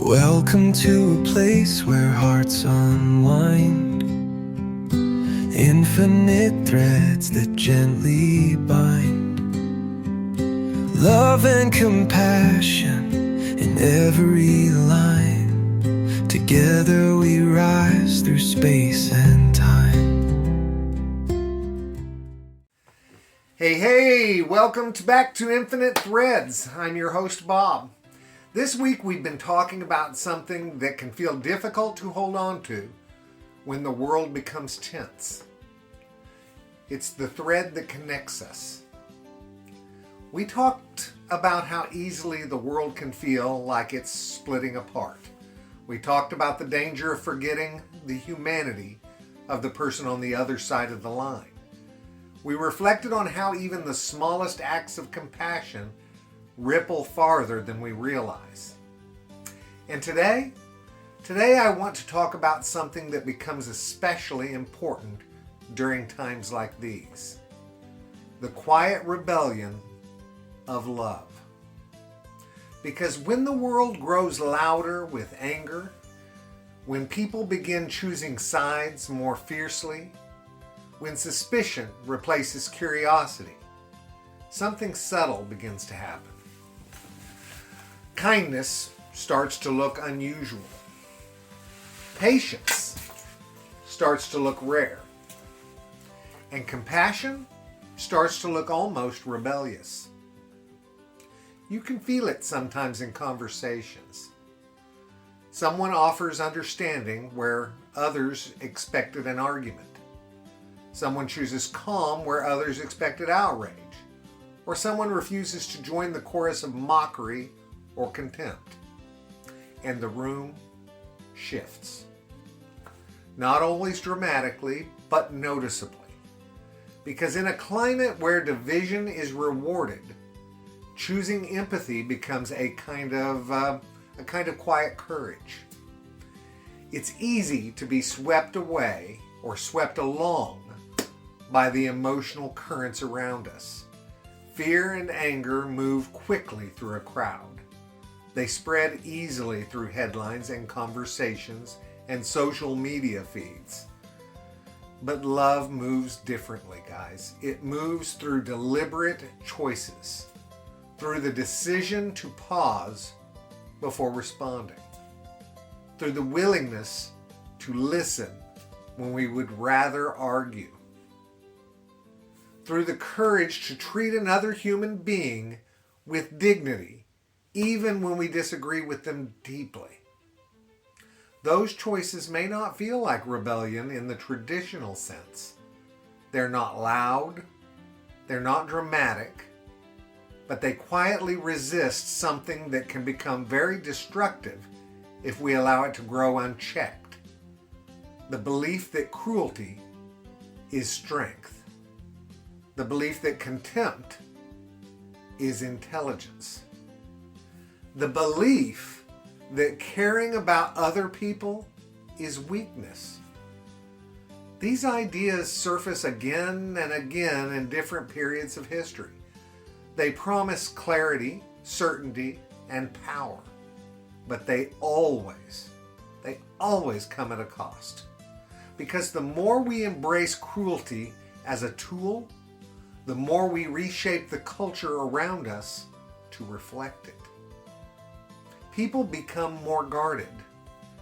Welcome to a place where hearts unwind, infinite threads that gently bind, love and compassion in every line. Together we rise through space and time. Hey, welcome back to Infinite Threads. I'm your host, Bob. This week we've been talking about something that can feel difficult to hold on to when the world becomes tense. It's the thread that connects us. We talked about how easily the world can feel like it's splitting apart. We talked about the danger of forgetting the humanity of the person on the other side of the line. We reflected on how even the smallest acts of compassion ripple farther than we realize. And today I want to talk about something that becomes especially important during times like these: the quiet rebellion of love. Because when the world grows louder with anger, when people begin choosing sides more fiercely, when suspicion replaces curiosity, something subtle begins to happen. Kindness starts to look unusual. Patience starts to look rare. And compassion starts to look almost rebellious. You can feel it sometimes in conversations. Someone offers understanding where others expected an argument. Someone chooses calm where others expected outrage. Or someone refuses to join the chorus of mockery or contempt. And the room shifts. Not always dramatically, but noticeably. Because in a climate where division is rewarded, choosing empathy becomes a kind of quiet courage. It's easy to be swept away or swept along by the emotional currents around us. Fear and anger move quickly through a crowd. They spread easily through headlines and conversations and social media feeds. But love moves differently, guys. It moves through deliberate choices, through the decision to pause before responding, through the willingness to listen when we would rather argue, through the courage to treat another human being with dignity, even when we disagree with them deeply. Those choices may not feel like rebellion in the traditional sense. They're not loud, they're not dramatic, but they quietly resist something that can become very destructive if we allow it to grow unchecked. The belief that cruelty is strength. The belief that contempt is intelligence. The belief that caring about other people is weakness. These ideas surface again and again in different periods of history. They promise clarity, certainty, and power, but they always come at a cost. Because the more we embrace cruelty as a tool, the more we reshape the culture around us to reflect it. People become more guarded.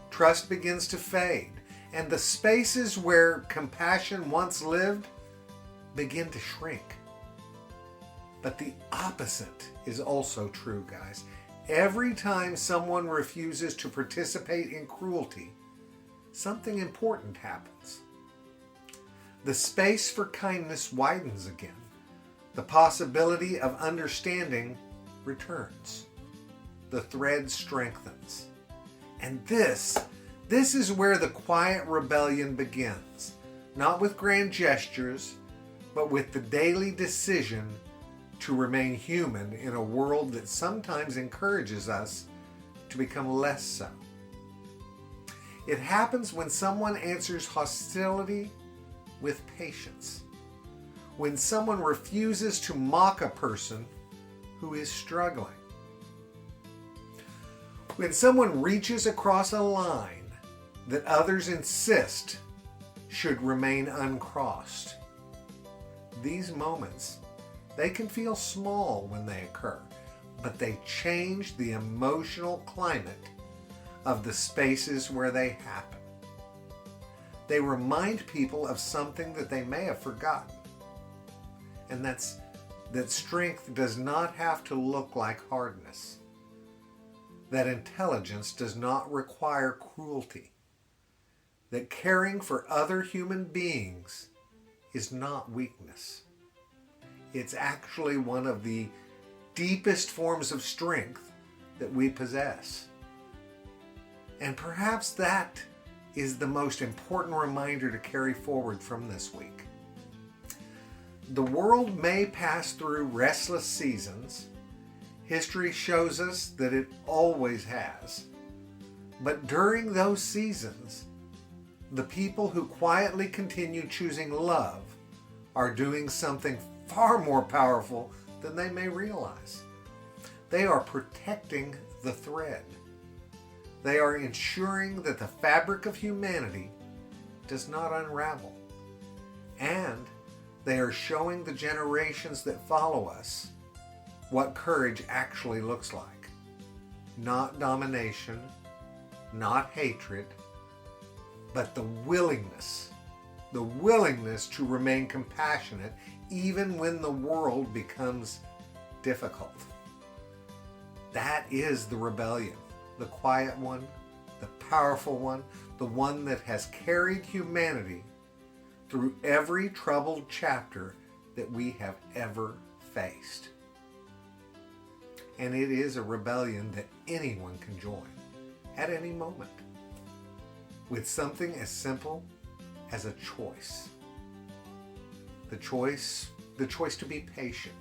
Trust begins to fade, and the spaces where compassion once lived begin to shrink. But the opposite is also true, guys. Every time someone refuses to participate in cruelty, something important happens. The space for kindness widens again. The possibility of understanding returns. The thread strengthens. And this is where the quiet rebellion begins. Not with grand gestures, but with the daily decision to remain human in a world that sometimes encourages us to become less so. It happens when someone answers hostility with patience. When someone refuses to mock a person who is struggling. When someone reaches across a line that others insist should remain uncrossed, these moments, they can feel small when they occur, but they change the emotional climate of the spaces where they happen. They remind people of something that they may have forgotten, and that's that strength does not have to look like hardness, that intelligence does not require cruelty, that caring for other human beings is not weakness. It's actually one of the deepest forms of strength that we possess. And perhaps that is the most important reminder to carry forward from this week. The world may pass through restless seasons. History shows us that it always has. But during those seasons, the people who quietly continue choosing love are doing something far more powerful than they may realize. They are protecting the thread. They are ensuring that the fabric of humanity does not unravel. And they are showing the generations that follow us what courage actually looks like. Not domination, not hatred, but the willingness to remain compassionate even when the world becomes difficult. That is the rebellion, the quiet one, the powerful one, the one that has carried humanity through every troubled chapter that we have ever faced. And it is a rebellion that anyone can join at any moment with something as simple as a choice. The choice to be patient,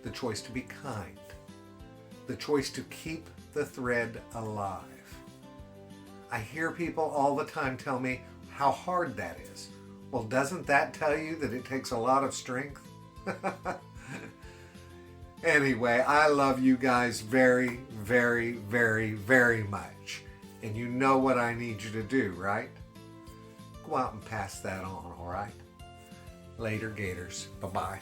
the choice to be kind, the choice to keep the thread alive. I hear people all the time tell me how hard that is. Well, doesn't that tell you that it takes a lot of strength? Anyway, I love you guys very, very, very, very much. And you know what I need you to do, right? Go out and pass that on, all right? Later, Gators. Bye-bye.